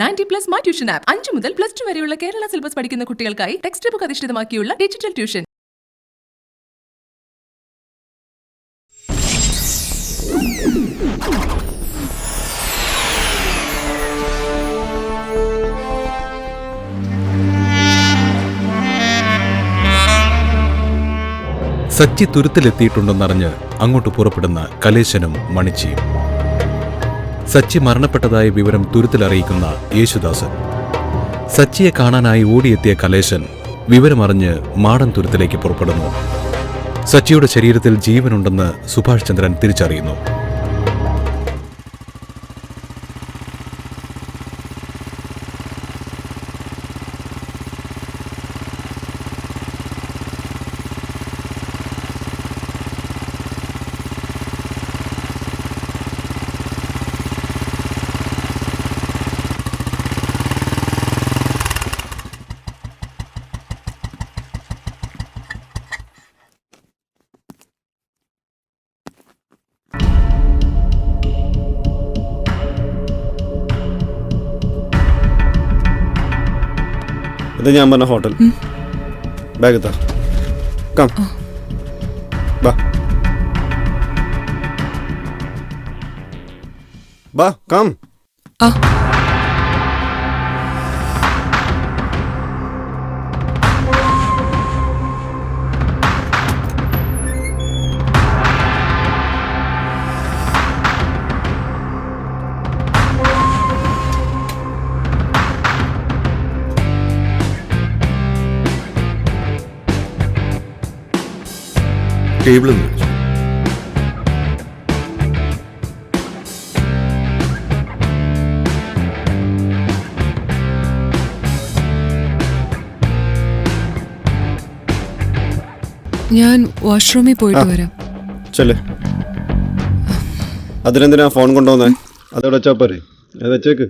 90+ my tuition app 5 മുതൽ +2 വരെയുള്ള Kerala syllabus പഠിക്കുന്ന കുട്ടികൾക്കായി ടെക്സ്റ്റ് ബുക്ക് അധിഷ്ഠിതമാക്കിയുള്ള ഡിജിറ്റൽ ട്യൂഷൻ. സച്ചി തുരുത്തിലെത്തിയിട്ടുണ്ടെന്നറിഞ്ഞ് അങ്ങോട്ട് പുറപ്പെടുന്ന കലേശനും മണിച്ചിയും. സച്ചി മരണപ്പെട്ടതായ വിവരം തുരുത്തിലറിയിക്കുന്ന യേശുദാസൻ. സച്ചിയെ കാണാനായി ഓടിയെത്തിയ കലേശൻ വിവരമറിഞ്ഞ് മാടൻ തുരുത്തിലേക്ക് പുറപ്പെടുന്നു. സച്ചിയുടെ ശരീരത്തിൽ ജീവനുണ്ടെന്ന് സുഭാഷ് ചന്ദ്രൻ തിരിച്ചറിയുന്നു. ഇത് ഞാൻ പറഞ്ഞ ഹോട്ടൽ. ബാഗ് എത്താ കം ബാ ബാ കം. ടേബിളിൽ നിന്ന് വെച്ചു. ഞാൻ വാഷ്റൂമിൽ പോയിട്ട് വരാം. ചെല്ലേ. അതിനെന്തിനാ ഫോൺ കൊണ്ടുവന്നേ? അതോടെ വെച്ചാ പോരെ. അത് വെച്ചേക്ക്.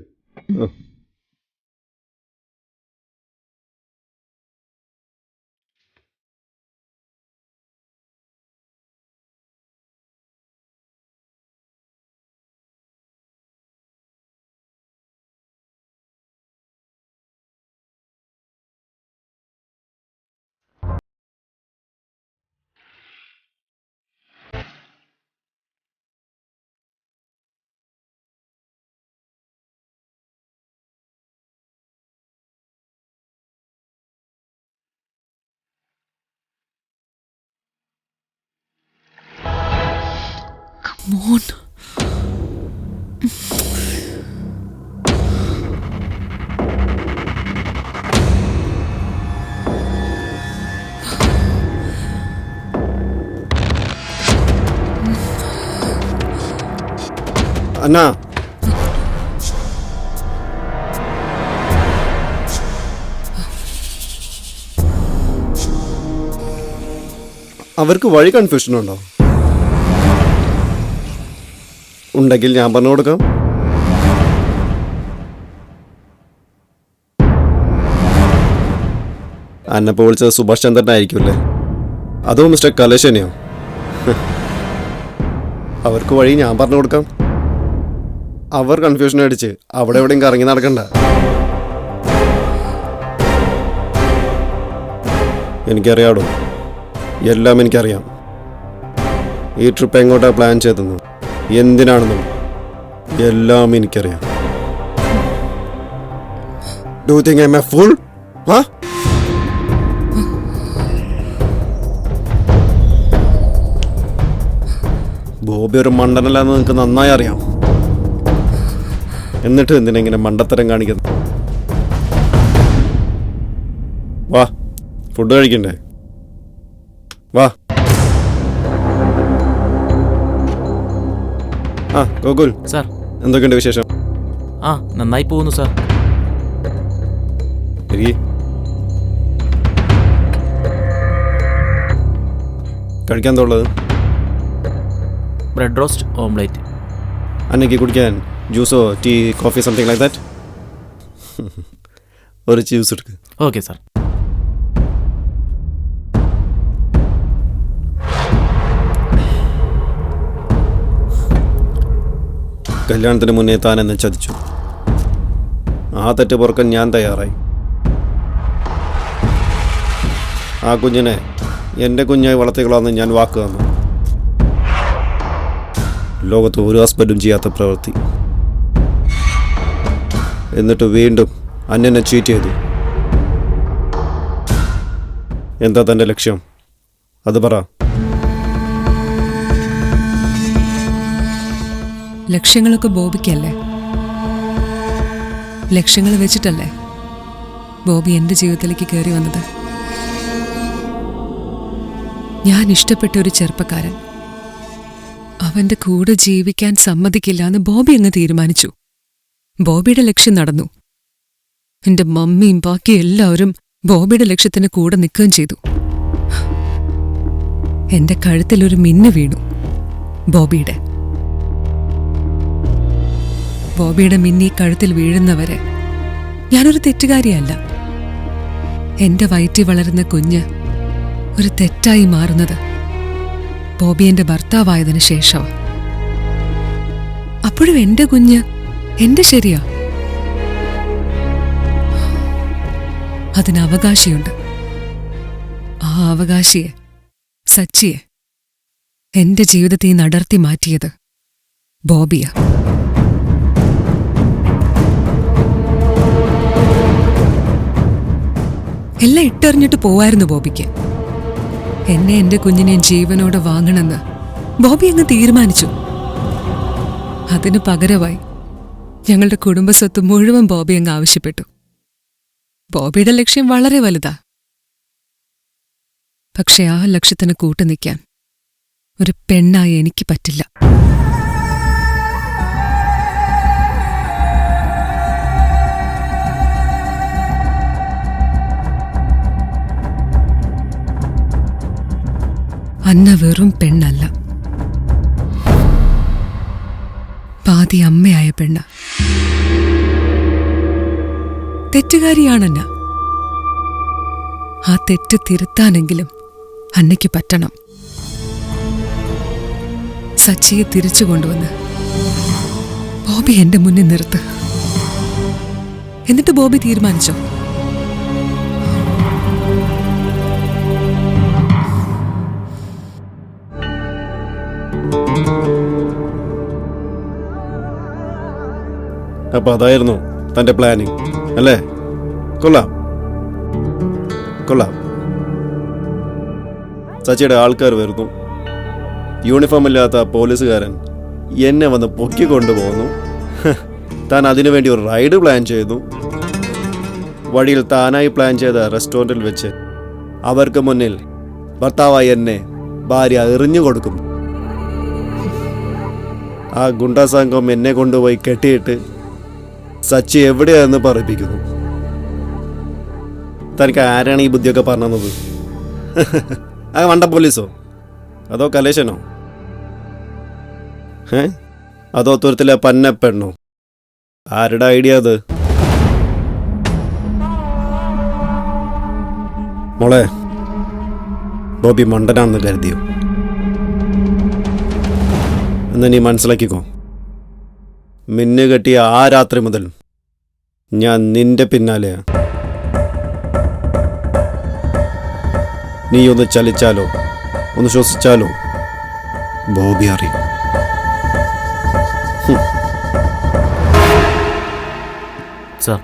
മോൻ അന്നാ അവർക്ക് വഴി കൺഫ്യൂഷൻ ഉണ്ടോ? ഉണ്ടെങ്കിൽ ഞാൻ പറഞ്ഞു കൊടുക്കാം. അന്നപ്പോൾ വിളിച്ചത് സുഭാഷ് ചന്ദ്രനായിരിക്കുമല്ലേ? അതോ മിസ്റ്റർ കലേശനെയോ? അവർക്ക് വഴി ഞാൻ പറഞ്ഞു കൊടുക്കാം. അവർ കൺഫ്യൂഷൻ അടിച്ച് അവിടെ എവിടെയും കറങ്ങി നടക്കണ്ട. എനിക്കറിയാടോ, എല്ലാം എനിക്കറിയാം. ഈ ട്രിപ്പ് എങ്ങോട്ടാണ് പ്ലാൻ ചെയ്തെന്ന്, എന്തിനാണെന്നും എല്ലാം എനിക്കറിയാം. Do you think I am a fool? Bobby ഒരു മണ്ടനല്ലാന്ന് നിങ്ങൾക്ക് നന്നായി അറിയാം. എന്നിട്ട് എന്തിനെങ്ങനെ മണ്ടത്തരം കാണിക്കുന്നത്? വാ, ഫുഡ് കഴിക്കണ്ടേ? വാ. ആ ഗോകുൽ സാർ, എന്തൊക്കെയുണ്ട് വിശേഷം? നന്നായി പോകുന്നു സാർ. കഴിക്കാൻ തോന്നുള്ളത്? Bread roast, omelette. അന്നയ്ക്ക് കുടിക്കാൻ ജ്യൂസോ tea coffee something like that? ഒരു ജ്യൂസ് എടുക്ക്. Okay sir. കല്യാണത്തിന് മുന്നേ താൻ എന്നെ ചതിച്ചു. ആ തെറ്റ് പൊറുക്കാൻ ഞാൻ തയ്യാറായി. ആ കുഞ്ഞിനെ എൻ്റെ കുഞ്ഞായി വളർത്തിക്കളാന്ന് ഞാൻ വാക്ക് തന്നു. ലോകത്ത് ഒരു ഹസ്ബൻഡും ചെയ്യാത്ത പ്രവൃത്തി. എന്നിട്ട് വീണ്ടും അന്നെന്നെ ചീറ്റ് ചെയ്തു. എന്താ തൻ്റെ ലക്ഷ്യം? അത് പറ. ലക്ഷ്യങ്ങളൊക്കെ ബോബിക്കല്ലേ? ലക്ഷ്യങ്ങൾ വെച്ചിട്ടല്ലേ ബോബി എൻ്റെ ജീവിതത്തിലേക്ക് കയറി വന്നത്? ഞാൻ ഇഷ്ടപ്പെട്ട ഒരു ചെറുപ്പക്കാരൻ, അവന്റെ കൂടെ ജീവിക്കാൻ സമ്മതിക്കില്ല എന്ന് ബോബി അങ്ങ് തീരുമാനിച്ചു. ബോബിയുടെ ലക്ഷ്യം നടന്നു. എന്റെ മമ്മിയും ബാക്കി എല്ലാവരും ബോബിയുടെ ലക്ഷ്യത്തിന് കൂടെ നിൽക്കുകയും ചെയ്തു. എന്റെ കഴുത്തിലൊരു മിന്നു വീണു. ബോബിയുടെ മിന്നി കഴുത്തിൽ വീഴുന്നവരെ ഞാനൊരു തെറ്റുകാരിയല്ല. എന്റെ വയറ്റിൽ വളരുന്ന കുഞ്ഞ് ഒരു തെറ്റായി മാറുന്നത് ബോബി എന്റെ ഭർത്താവായതിനു ശേഷം. അപ്പോഴും എന്റെ കുഞ്ഞ് എന്റെ ശരിയാ. അതിന് അവകാശിയുണ്ട്. ആ അവകാശിയെ, സച്ചിയെ, എന്റെ ജീവിതത്തിൽ നിന്ന് അടർത്തി മാറ്റിയത് ബോബിയാ. എല്ലാം ഇട്ടെറിഞ്ഞിട്ട് പോവായിരുന്നു ബോബിക്ക്. എന്നെ എന്റെ കുഞ്ഞിനെ ജീവനോടെ വാങ്ങണമെന്ന് ബോബി അങ്ങ് തീരുമാനിച്ചു. അതിനു പകരമായി ഞങ്ങളുടെ കുടുംബസ്വത്ത് മുഴുവൻ ബോബി അങ്ങ് ആവശ്യപ്പെട്ടു. ബോബിയുടെ ലക്ഷ്യം വളരെ വലുതാ. പക്ഷെ ആ ലക്ഷ്യത്തിന് കൂട്ടുനിൽക്കാൻ ഒരു പെണ്ണായി എനിക്ക് പറ്റില്ല. അന്ന വെറും പെണ്ണല്ല, പാതി അമ്മയായ പെണ്ണ. തെറ്റുകാരിയാണന്ന. ആ തെറ്റ് തിരുത്താനെങ്കിലും അന്നയ്ക്ക് പറ്റണം. സച്ചിയെ തിരിച്ചു കൊണ്ടുവന്ന് ബോബി എന്റെ മുന്നിൽ നിർത്ത്. എന്നിട്ട് ബോബി തീരുമാനിച്ചോ? അപ്പോൾ അതായിരുന്നു തൻ്റെ പ്ലാനിങ് അല്ലേ? കൊള്ളാം. സച്ചിയുടെ ആൾക്കാർ വരുന്നു. യൂണിഫോം ഇല്ലാത്ത പോലീസുകാരൻ എന്നെ വന്ന് പൊക്കിക്കൊണ്ടുപോകുന്നു. താൻ അതിനുവേണ്ടി ഒരു റൈഡ് പ്ലാൻ ചെയ്തു. വഴിയിൽ താനായി പ്ലാൻ ചെയ്ത റെസ്റ്റോറൻറ്റിൽ വെച്ച് അവർക്ക് മുന്നിൽ ഭർത്താവായി എന്നെ ഭാര്യ എറിഞ്ഞു കൊടുക്കും. ആ ഗുണ്ടാ സംഘം എന്നെ കൊണ്ടുപോയി കെട്ടിയിട്ട് സച്ചി എവിടെയാണെന്ന് പറയിപ്പിക്കുന്നു. തനിക്ക് ആരാണ് ഈ ബുദ്ധിയൊക്കെ പറഞ്ഞത്? ആ വണ്ട പോലീസോ അതോ കലേശനോ? അതോ തുരത്തിലെ പന്നപ്പെണ്ണോ? ആരുടെ ഐഡിയ അത്? മോളെ, ബോബി മണ്ടനാണെന്ന് കരുതിയോ? എന്ന് നീ മനസ്സിലാക്കിക്കോ. മിന്നു കെട്ടിയ ആ രാത്രി മുതൽ ഞാൻ നിന്റെ പിന്നാലെയാ. നീ ഒന്ന് ചലിച്ചാലോ, ഒന്ന് ശ്വസിച്ചാലോ ബോബി അറിയും. സാർ,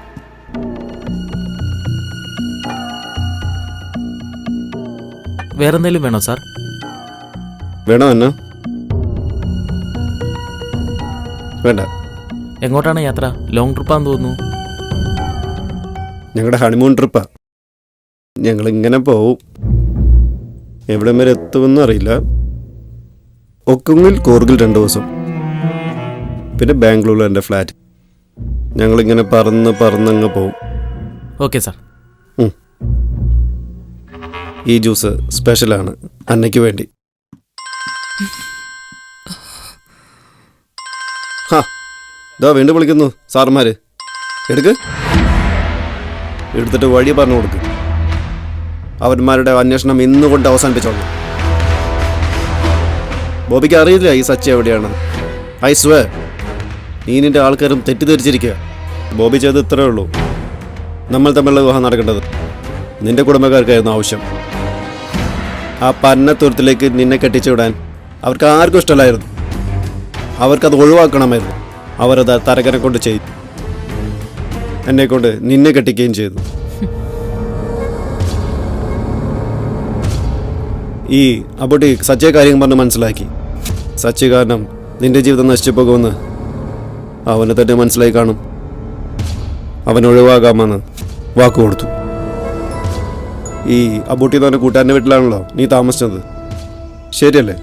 വേറെന്തെങ്കിലും വേണോ സാർ? വേണോ എന്നാ? വേണ്ട. എങ്ങോട്ടാണ് യാത്ര? ലോങ് ട്രിപ്പാന്ന് തോന്നുന്നു. ഞങ്ങളുടെ ഹണിമൂൺ ട്രിപ്പാ. ഞങ്ങളിങ്ങനെ പോവും. എവിടെ വരെ എത്തുമെന്നും അറിയില്ല. ഒക്കുങ്ങിൽ കൂർഗിൽ 2 ദിവസം, പിന്നെ ബാംഗ്ലൂരിൽ എൻ്റെ ഫ്ലാറ്റ്. ഞങ്ങളിങ്ങനെ പറന്നങ്ങ് പോവും. Okay sir. ഈ ജ്യൂസ് സ്പെഷ്യലാണ് അന്നയ്ക്ക് വേണ്ടി. ഇതാ വീണ്ടും വിളിക്കുന്നു സാർമാര്. എടുത്തിട്ട് വഴി പറഞ്ഞു കൊടുക്ക്. അവന്മാരുടെ അന്വേഷണം ഇന്നുകൊണ്ട് അവസാനിപ്പിച്ചോളൂ. ബോബിക്ക് അറിയില്ല ഈ സച്ചി എവിടെയാണ്. ഐ സ്വേ, നീ നിന്റെ ആൾക്കാരും തെറ്റിദ്ധരിച്ചിരിക്കുക. ബോബി ചെയ്ത് ഇത്രേ ഉള്ളൂ. നമ്മൾ തമ്മിലുള്ള വിവാഹം നടക്കേണ്ടത് നിന്റെ കുടുംബക്കാർക്കായിരുന്നു ആവശ്യം. ആ പന്നത്തുരത്തിലേക്ക് നിന്നെ കെട്ടിച്ചു വിടാൻ അവർക്ക് ആർക്കും ഇഷ്ടമല്ലായിരുന്നു. അവർക്കത് ഒഴിവാക്കണമായിരുന്നു. അവരത് തരകനെ കൊണ്ട് ചെയ്തു. എന്നെ കൊണ്ട് നിന്നെ കെട്ടിക്കുകയും ചെയ്തു. ഈ അബൂട്ടി സച്ചയെ കാര്യം പറഞ്ഞ് മനസ്സിലാക്കി. സച്ചി കാരണം നിന്റെ ജീവിതം നശിച്ചു പോകുമെന്ന് അവന് തന്നെ മനസ്സിലായി കാണും. അവൻ ഒഴിവാകാമെന്ന് വാക്ക് കൊടുത്തു. ഈ അബൂട്ടി എന്ന് പറഞ്ഞ കൂട്ടുകാരൻ്റെ വീട്ടിലാണല്ലോ നീ താമസിച്ചത്, ശരിയല്ലേ?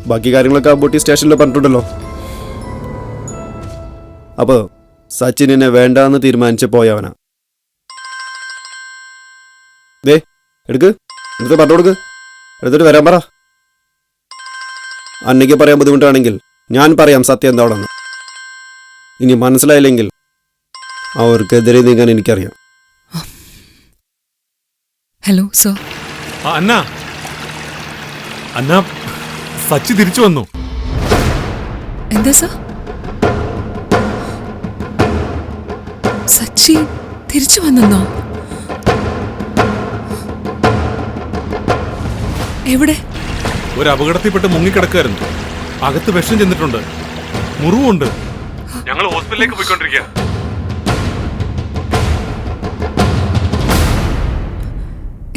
ബാക്കി കാര്യങ്ങളൊക്കെ അബൂട്ടി സ്റ്റേഷനിൽ പറഞ്ഞിട്ടുണ്ടല്ലോ. അപ്പോൾ സച്ചിൻ എന്നെ വേണ്ടാന്ന് തീരുമാനിച്ച് പോയവനാ. ദേ എടുക്ക്, എടുത്ത് പറഞ്ഞു കൊടുക്ക്, എടുത്തിട്ട് വരാൻ പറ. അന്നയ്ക്ക് പറയാൻ ബുദ്ധിമുട്ടാണെങ്കിൽ ഞാൻ പറയാം സത്യം എന്താണെന്ന്. ഇനി മനസ്സിലായില്ലെങ്കിൽ അവർക്കെതിരെ നീങ്ങാൻ എനിക്കറിയാം. Hello sir. അന്ന അന്ന സച്ചി തിരിച്ചു വന്നു. എന്താ സർ? സച്ചി തിരിച്ചു വന്നെന്നോ? എവിടെ? ഒരു അപകടത്തിൽപ്പെട്ട് മുങ്ങിക്കിടക്കായിരുന്നു. അകത്ത് വിഷം ചെന്നിട്ടുണ്ട്, മുറിവുണ്ട്. ഞങ്ങൾ ഹോസ്പിറ്റലിലേക്ക് പോയിക്കൊണ്ടിരിക്കുക.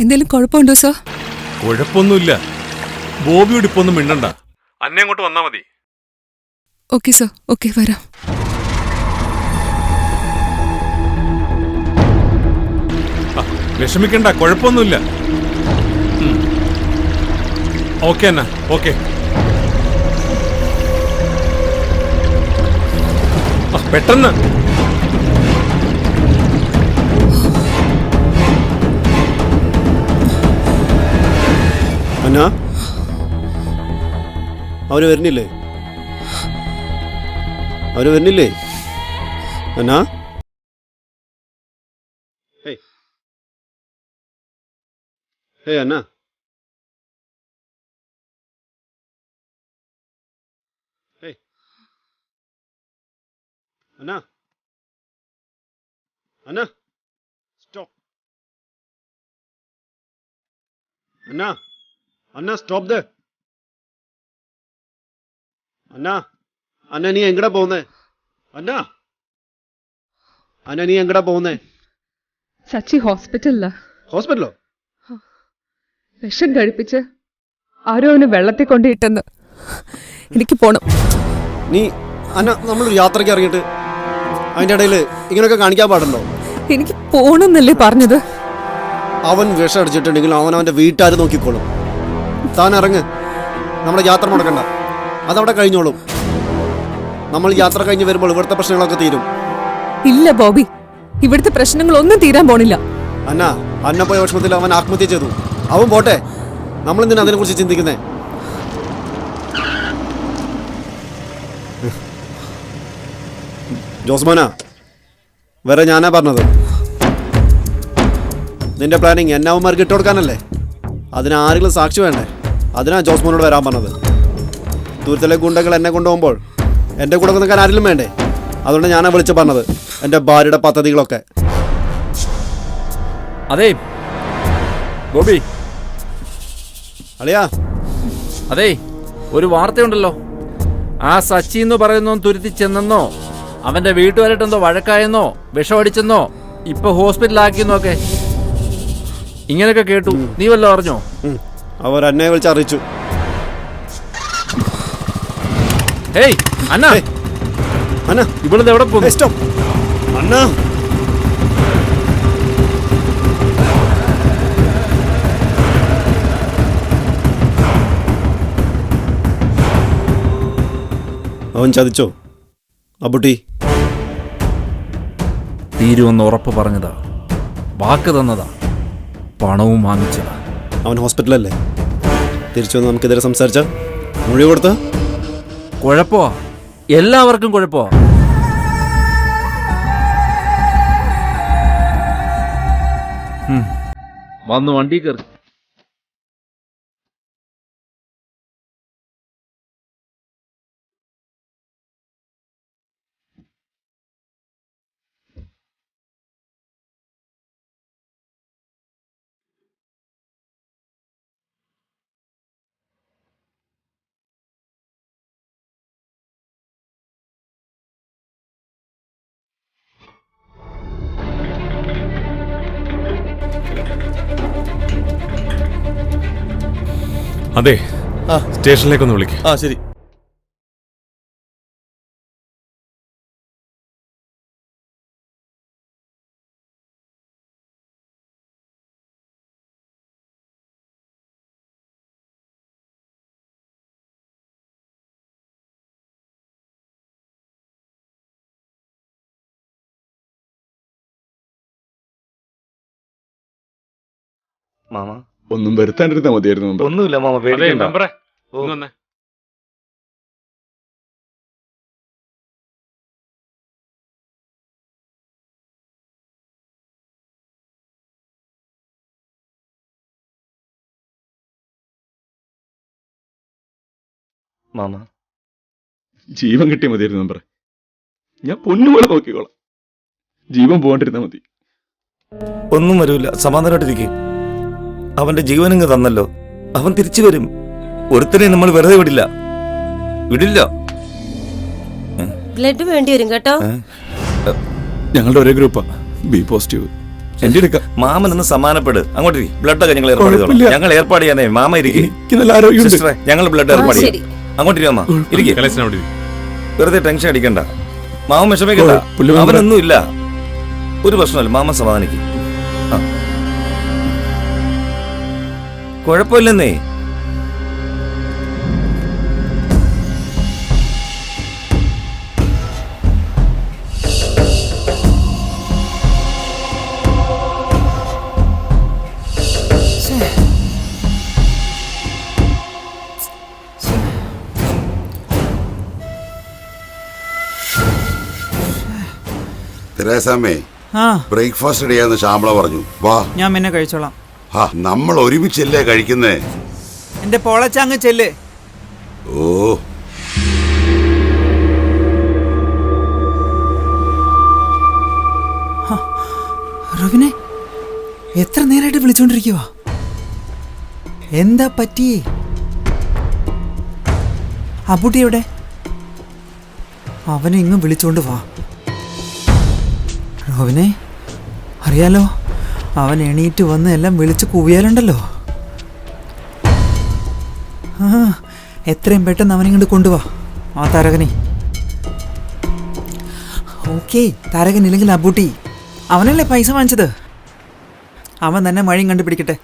എന്തെങ്കിലും കുഴപ്പമുണ്ടോ സർ? കുഴപ്പമൊന്നുമില്ല. ബോബിയോട് ഇപ്പൊ ഒന്നും മിണ്ടണ്ട. അന്നെ അങ്ങോട്ട് വന്നാ മതി. ഓക്കെ സർ, ഓക്കെ വരാം. വിഷമിക്കണ്ട, കുഴപ്പമൊന്നുമില്ല. ഓക്കെ അന്ന, ഓക്കെ. പെട്ടെന്ന്. അന്ന അവര് വരുന്നില്ലേ? അവര് വരുന്നില്ലേ അന്ന? ഹേ അന്ന, അന്ന, അന്ന, സ്റ്റോപ്പ്. അന്ന, അന്ന സ്റ്റോപ്പ് ദേ. അന്ന, അന്ന നീ എങ്ങടാ പോകുന്നേ? അന്ന, അന്ന നീ എങ്ങടാ പോകുന്നേ? സച്ചി ഹോസ്പിറ്റലിലാ. ഹോസ്പിറ്റലോ? വിഷം കഴിപ്പിച്ച് ആരോ അവന് വെള്ളത്തിൽ കൊണ്ടിട്ടെന്ന്. എനിക്ക് പോണം. നീ അന്ന, നമ്മളൊരു യാത്രയ്ക്ക് ഇറങ്ങിയിട്ട് അതിൻ്റെ ഇടയിൽ ഇങ്ങനെയൊക്കെ കാണിക്കാൻ പാടുണ്ടോ? എനിക്ക് പോണെന്നല്ലേ പറഞ്ഞത്? അവൻ വിഷം അടിച്ചിട്ടുണ്ടെങ്കിൽ അവൻ്റെ വീട്ടുകാർ നോക്കിക്കോളും. താൻ ഇറങ്ങ്, നമ്മുടെ യാത്ര മുടക്കണ്ട. അതവിടെ കഴിഞ്ഞോളും. നമ്മൾ യാത്ര കഴിഞ്ഞ് വരുമ്പോൾ ഇവിടുത്തെ പ്രശ്നങ്ങളൊക്കെ തീരും. ഇല്ല ബോബി, ഇവിടുത്തെ പ്രശ്നങ്ങളൊന്നും തീരാൻ പോണില്ല. അന്ന പോയ വിഷമത്തിൽ അവൻ ആത്മഹത്യ ചെയ്തു. അവൻ പോട്ടെ, നമ്മളെന്തിനാ അതിനെക്കുറിച്ച് ചിന്തിക്കുന്നേ? ജോസ്മോനാ, വേറെ ഞാനാ പറഞ്ഞത്. നിന്റെ പ്ലാനിങ് എന്നെ അവന്മാർക്ക് ഇട്ടുകൊടുക്കാനല്ലേ? അതിന് ആരെങ്കിലും സാക്ഷി വേണ്ടേ? അതിനാ ജോസ്മോനോട് വരാൻ പറഞ്ഞത്. ദൂരത്തിലെ ഗുണ്ടകൾ എന്നെ കൊണ്ടുപോകുമ്പോൾ എൻ്റെ കൂടെ നിൽക്കാൻ ആരെങ്കിലും വേണ്ടേ? അതുകൊണ്ട് ഞാനാ വിളിച്ച് പറഞ്ഞത് എൻ്റെ ഭാര്യയുടെ പദ്ധതികളൊക്കെ. അതെ ബോബി, അളിയാ, അതെ ഒരു വാർത്തയുണ്ടല്ലോ. ആ സച്ചി എന്ന് പറയുന്നോ തുരുത്തി ചെന്നെന്നോ, അവന്റെ വീട്ടുകാരായിട്ടെന്തോ വഴക്കായെന്നോ, വിഷമടിച്ചെന്നോ, ഇപ്പൊ ഹോസ്പിറ്റലാക്കിയെന്നൊക്കെ ഇങ്ങനെയൊക്കെ കേട്ടു. നീ വല്ലതും അറിഞ്ഞോ? അവർ എന്നെ വിളിച്ച് അറിയിച്ചു. ഹേയ് അന്ന, അന്ന ഇവിടുന്ന് എവിടെ പോകുന്നു? സ്റ്റോപ്പ് അന്ന. അവൻ ചതിച്ചോ അബുട്ടി? തീരുവെന്ന് ഉറപ്പ് പറഞ്ഞതാ, വാക്ക് തന്നതാ, പണവും വാങ്ങിച്ചതാ. അവൻ ഹോസ്പിറ്റലല്ലേ? തിരിച്ചു വന്ന് നമുക്കെതിരെ സംസാരിച്ച മൊഴി കൊടുത്ത കുഴപ്പമാ, എല്ലാവർക്കും കുഴപ്പമാ. വന്ന് വണ്ടി കയറി. അതെ, ആ. സ്റ്റേഷനിലേക്കൊന്ന് വിളിക്ക്. ആ ശരി. മാമ ഒന്നും വരുത്താണ്ടിരുന്നാ മതിയായിരുന്നു മെമ്പർ. ഒന്നുമില്ല മാമ, അതെ പേടിക്കണ്ട. മെമ്പറെ, ഓ. ഇങ്ങ് വന്നേ. മാമ ജീവൻ കിട്ടിയ മതിയായിരുന്നു മെമ്പർ. ഞാൻ പൊന്നുപോലെ നോക്കിക്കോളാം. ജീവൻ പോകാണ്ടിരുന്നാ മതി. ഒന്നും വരൂല, സമാധാനമായിട്ടിരിക്കും. അവന്റെ ജീവനങ്ങ് തന്നല്ലോ, അവൻ തിരിച്ചു വരും. ഒരുത്തനെ നമ്മൾ വെറുതെ വിടില്ല. ബ്ലഡ് വേണ്ടി വരും കേട്ടോ. ഞങ്ങളുടെ ഒരേ ഗ്രൂപ്പാ, ബി പോസിറ്റീവ്. എന്റെ എടുക്കാം. മാമൻ ഒന്ന് സമാനപ്പെട്. അങ്ങോട്ട് ബ്ലഡൊക്കെ ഞങ്ങൾ ഏർപ്പാട് ചെയ്തോളാം. കുഴപ്പമില്ല. ഞങ്ങൾ ഏർപ്പാട് ചെയ്യാനേ. മാമ ഇരിക്കും. എനിക്ക് നല്ല ആരോഗ്യമുണ്ട്. സിസ്റ്ററെ, ഞങ്ങൾ ബ്ലഡ് ഏർപ്പാട് ശരി. ചെയ്യാം. അങ്ങോട്ട് മാമ ഇരിക്കും. കലേശൻ അവിടെ ഇരി. വെറുതെ ടെൻഷൻ അടിക്കണ്ട. മാമ വിഷമിക്കണ്ട. കുഴപ്പമില്ല മെമ്പറെ. അവനൊന്നും ഇല്ല, ഒരു പ്രശ്നമല്ല. മാമ സമാധാനിക്കും. കുഴപ്പമില്ലെന്നേ. തെരേസാമ്മേ, ബ്രേക്ക്ഫാസ്റ്റ് റെഡിയാന്ന് ശ്യാമള പറഞ്ഞു. വാ, ഞാൻ പിന്നെ കഴിച്ചോളാം. ഹാ, നമ്മൾ ഒരുമിച്ചല്ലേ കഴിക്കുന്നേ? എന്റെ പോളച്ചങ്ങ് ചെല്ല്. ഓ, റോബിനെ, എത്ര നേരമായിട്ട് വിളിച്ചോണ്ടിരിക്കുക? എന്താ പറ്റി? അബൂട്ടി എവിടെ? അവനെ ഇങ്ങ് വിളിച്ചോണ്ട് വാ. റോബിനെ, അറിയാലോ, അവൻ എണീറ്റ് വന്ന് എല്ലാം വിളിച്ച് കൂവിയാലുണ്ടല്ലോ. ആ, എത്രയും പെട്ടെന്ന് അവനിങ്ങോട്ട് കൊണ്ടുവാ ആ താരകനെ. ഓക്കെ, താരകൻ ഇല്ലെങ്കിൽ അബൂട്ടി. അവനല്ലേ പൈസ വാങ്ങിച്ചത്. അവൻ തന്നെ വഴിയും കണ്ടുപിടിക്കട്ടെ.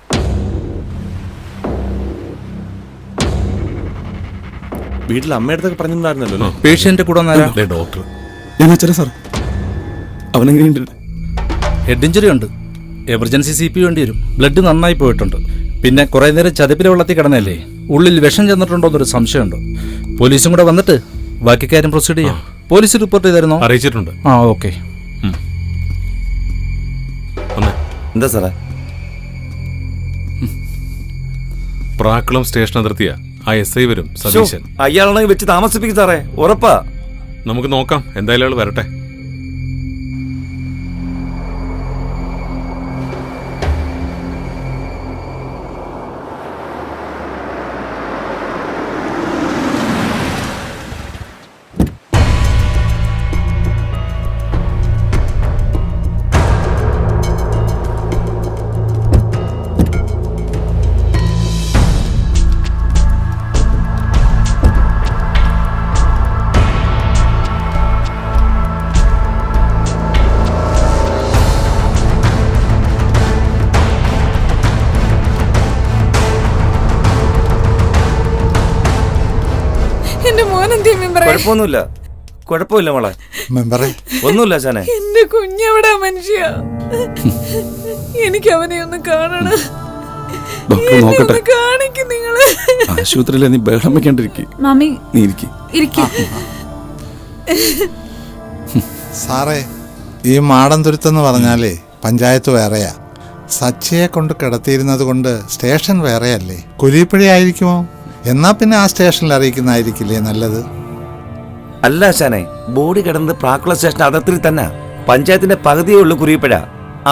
വീട്ടിൽ അമ്മയടുത്തൊക്കെ പറഞ്ഞിട്ടുണ്ടായിരുന്നല്ലോ. പേഷ്യന്റെ കൂടെ ദേ ഡോക്ടർ. ഞാൻ അച്ഛനെ സാർ, അവനെങ്ങനെയുണ്ട്? ഹെഡ് ഇഞ്ചുറി ഉണ്ട്. എമർജൻസി CP വേണ്ടി വരും. ബ്ലഡ് നന്നായി പോയിട്ടുണ്ട്. പിന്നെ കുറെ നേരം ചതുപ്പിലെ വെള്ളത്തിൽ കിടന്നല്ലേ, ഉള്ളിൽ വിഷം ചെന്നിട്ടുണ്ടോ എന്നൊരു സംശയമുണ്ട്. പോലീസും കൂടെ വന്നിട്ട് ബാക്കി കാര്യം പ്രൊസീഡ് ചെയ്യാം. പോലീസ് റിപ്പോർട്ട് ചെയ്തായിരുന്നോ? അറിയിച്ചിട്ടുണ്ട്. ആ, ഓക്കെ. എന്താ സാറേ? പ്രാക്കുളം സ്റ്റേഷൻ അതിർത്തിയാ. ആ SI വരും, സതീശൻ. അയാളാണെങ്കിൽ വെച്ച് താമസിപ്പിക്കും സാറേ, ഉറപ്പാ. നമുക്ക് നോക്കാം, എന്തായാലും ആള് വരട്ടെ. എന്റെ മോനെന്തേ മെമ്പറേ? കുഴപ്പമൊന്നുമില്ല, കുഴപ്പമില്ല മോളെ. മെമ്പറെ, ഒന്നുമില്ല ചാനെ. എന്റെ കുഞ്ഞെവിടാ മനുഷ്യ? എനിക്ക് അവനെ ഒന്ന് കാണണം. ഡോക്ടർ നോക്കട്ടെ. കാണിക്കും നിങ്ങള്. ആശുപത്രിയിലെ നീ ബഹളം വെക്കാണ്ടിരിക്കും. മാമി നീ ഇരിക്കും. സാറേ, ഈ മാടൻ തുരുത്തെന്ന് പറഞ്ഞാലേ പഞ്ചായത്ത് വേറെയാ. സച്ചിയെ കൊണ്ട് കിടത്തിയിരുന്നത് കൊണ്ട് സ്റ്റേഷൻ വേറെയല്ലേ? കുരിപ്പുഴയായിരിക്കുമോ? എന്നാ പിന്നെ ആ സ്റ്റേഷനിൽ അറിയിക്കുന്നതായിരിക്കില്ലേ നല്ലത്? അല്ല ചാനെ, ബോഡി കിടന്നത് പ്രാക്കുളം സ്റ്റേഷൻ അതിർത്തിയിൽ തന്നെ. പഞ്ചായത്തിന്റെ പകുതിയേ ഉള്ളൂ കുരിപ്പുഴ.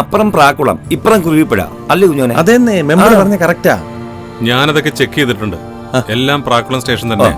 അപ്പുറം പ്രാക്കുളം, ഇപ്പുറം കുരിപ്പുഴ. അല്ലേ കുഞ്ഞോനെ? അതെന്നെ മെമ്പർ പറഞ്ഞ കറക്റ്റാ. ഞാനതൊക്കെ ചെക്ക് ചെയ്തിട്ടുണ്ട്. എല്ലാം പ്രാക്കുളം സ്റ്റേഷൻ തന്നെ.